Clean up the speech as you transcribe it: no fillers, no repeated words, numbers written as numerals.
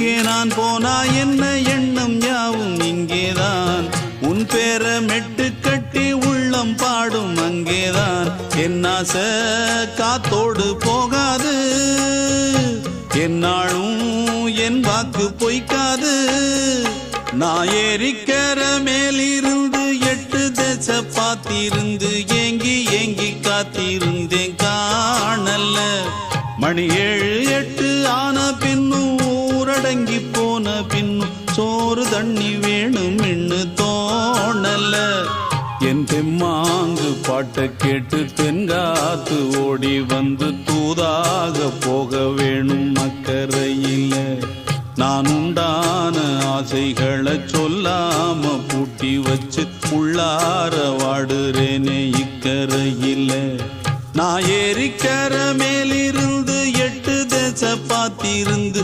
எங்கே நான் போனா என்ன எண்ணம் யாவும் இங்கேதான் உன் பேர மெட்டு கட்டி உள்ளம் பாடும் அங்கேதான் என் ஆசை காத்தோடு போகாது என்னாலும் என் வாக்கு பொய்க்காது நான் ஏறிக்கர மேலிருந்து 8 தேச பார்த்திருந்து ஏங்கி ஏங்கி காத்திருந்தேன் காணல்ல மணி 7 8 ஆன பின்னும் ஊரடங்கி போன பின்னும் சோறு தண்ணி வேணும் இன்னு தோணல என் தெம்மாங்கு பாட்டை கேட்டு தென்காத்து ஓடி வந்து தூதாக போக வேணும் அக்கறையில நான் உண்டான ஆசைகளை சொல்லாம பூட்டி வச்சு உள்ளார வாடுறேனே இக்கரையில நான் ஏறிக்கர மேலிருந்து 8 தேச பார்த்திருந்து